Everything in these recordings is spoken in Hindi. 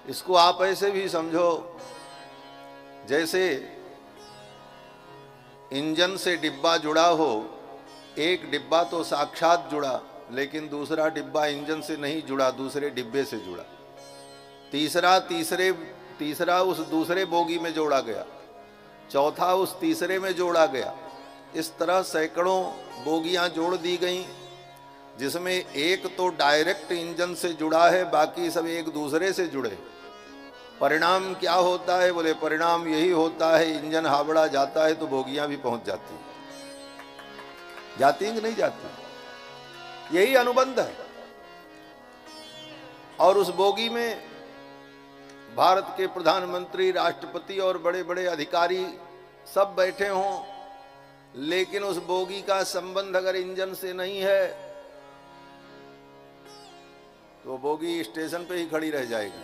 इसको आप ऐसे भी समझो जैसे इंजन से डिब्बा जुड़ा हो, एक डिब्बा तो साक्षात जुड़ा लेकिन दूसरा डिब्बा इंजन से नहीं जुड़ा, दूसरे डिब्बे से जुड़ा। तीसरा उस दूसरे बोगी में जोड़ा गया, चौथा उस तीसरे में जोड़ा गया। इस तरह सैकड़ों बोगियां जोड़ दी गई, जिसमें एक तो डायरेक्ट इंजन से जुड़ा है, बाकी सब एक दूसरे से जुड़े। परिणाम क्या होता है? बोले परिणाम यही होता है, इंजन हावड़ा जाता है तो बोगियां भी पहुंच जाती हैं। जाती हैं कि नहीं जाती? यही अनुबंध है। और उस बोगी में भारत के प्रधानमंत्री, राष्ट्रपति और बड़े बड़े अधिकारी सब बैठे हों, लेकिन उस बोगी का संबंध अगर इंजन से नहीं है तो बोगी स्टेशन पे ही खड़ी रह जाएगी।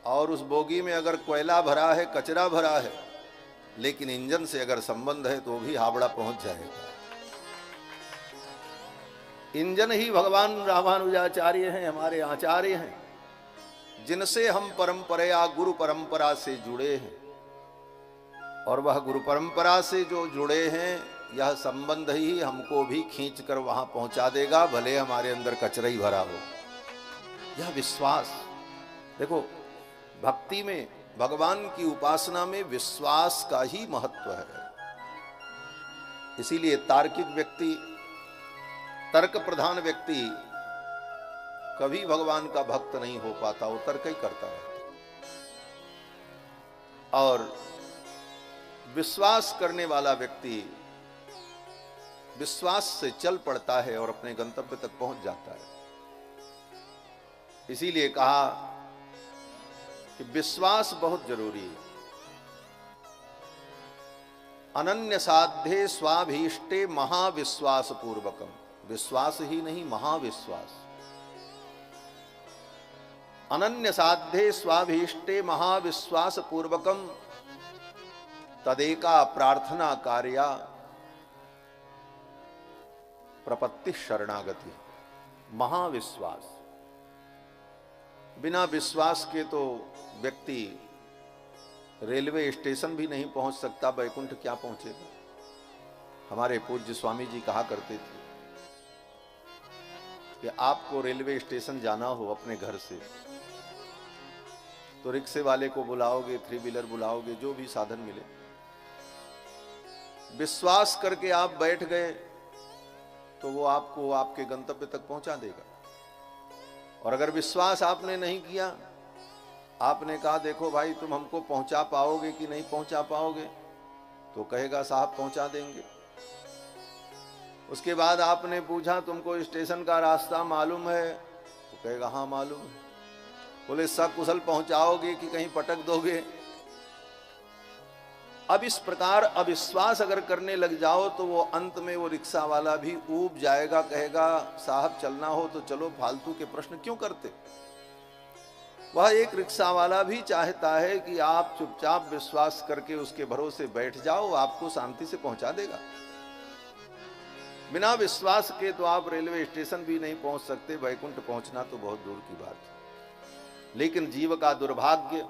और उस बोगी में अगर कोयला भरा है, कचरा भरा है, लेकिन इंजन से अगर संबंध है तो भी हावड़ा पहुंच जाएगा। इंजन ही भगवान रामानुजाचार्य हैं, हमारे आचार्य हैं, जिनसे हम परंपरा गुरु परंपरा से जुड़े हैं। और वह गुरु परंपरा से जो जुड़े हैं, यह संबंध ही हमको भी खींच कर वहां पहुंचा देगा, भले हमारे अंदर कचरा ही भरा हो। यह विश्वास देखो, भक्ति में, भगवान की उपासना में विश्वास का ही महत्व है। इसीलिए तार्किक व्यक्ति, तर्क प्रधान व्यक्ति कभी भगवान का भक्त नहीं हो पाता, वो तर्क ही करता है। और विश्वास करने वाला व्यक्ति विश्वास से चल पड़ता है और अपने गंतव्य तक पहुंच जाता है। इसीलिए कहा कि विश्वास बहुत जरूरी है। अनन्य साध्ये स्वाभीष्टे महाविश्वास पूर्वकम, विश्वास ही नहीं महाविश्वास। अनन्य साध्ये स्वाभीष्टे महाविश्वास पूर्वकम तदेका प्रार्थना कार्या प्रपत्ति शरणागति। महाविश्वास, बिना विश्वास के तो व्यक्ति रेलवे स्टेशन भी नहीं पहुंच सकता, वैकुंठ क्या पहुंचेगा। हमारे पूज्य स्वामी जी कहा करते थे कि आपको रेलवे स्टेशन जाना हो अपने घर से तो रिक्शे वाले को बुलाओगे, थ्री व्हीलर बुलाओगे, जो भी साधन मिले, विश्वास करके आप बैठ गए तो वो आपको आपके गंतव्य तक पहुंचा देगा। और अगर विश्वास आपने नहीं किया, आपने कहा देखो भाई तुम हमको पहुंचा पाओगे कि नहीं पहुंचा पाओगे, तो कहेगा साहब पहुंचा देंगे। उसके बाद आपने पूछा तुमको स्टेशन का रास्ता मालूम है, तो कहेगा हाँ मालूम है। बोले सकुशल पहुंचाओगे कि कहीं पटक दोगे? अब इस प्रकार अविश्वास अगर करने लग जाओ तो वो अंत में वो रिक्शा वाला भी ऊब जाएगा, कहेगा साहब चलना हो तो चलो, फालतू के प्रश्न क्यों करते। वह एक रिक्शा वाला भी चाहता है कि आप चुपचाप विश्वास करके उसके भरोसे बैठ जाओ, आपको शांति से पहुंचा देगा। बिना विश्वास के तो आप रेलवे स्टेशन भी नहीं पहुंच सकते, वैकुंठ पहुंचना तो बहुत दूर की बात है। लेकिन जीव का दुर्भाग्य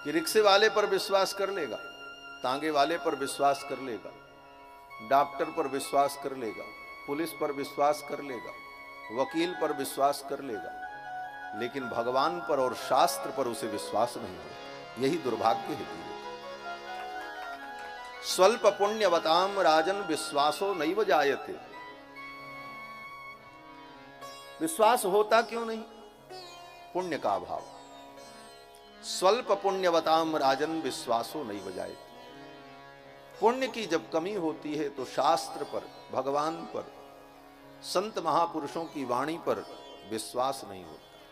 कि रिक्शे वाले पर विश्वास कर लेगा, तांगे वाले पर विश्वास कर लेगा, डॉक्टर पर विश्वास कर लेगा, पुलिस पर विश्वास कर लेगा, वकील पर विश्वास कर लेगा, लेकिन भगवान पर और शास्त्र पर उसे विश्वास नहीं होता। यही दुर्भाग्य है। स्वल्प पुण्यवताम राजन विश्वासो नैव जायते। विश्वास होता क्यों नहीं? पुण्य का अभाव। स्वल्प पुण्यवताम राजन विश्वासो नैव जायते। पुण्य की जब कमी होती है तो शास्त्र पर, भगवान पर, संत महापुरुषों की वाणी पर विश्वास नहीं होता।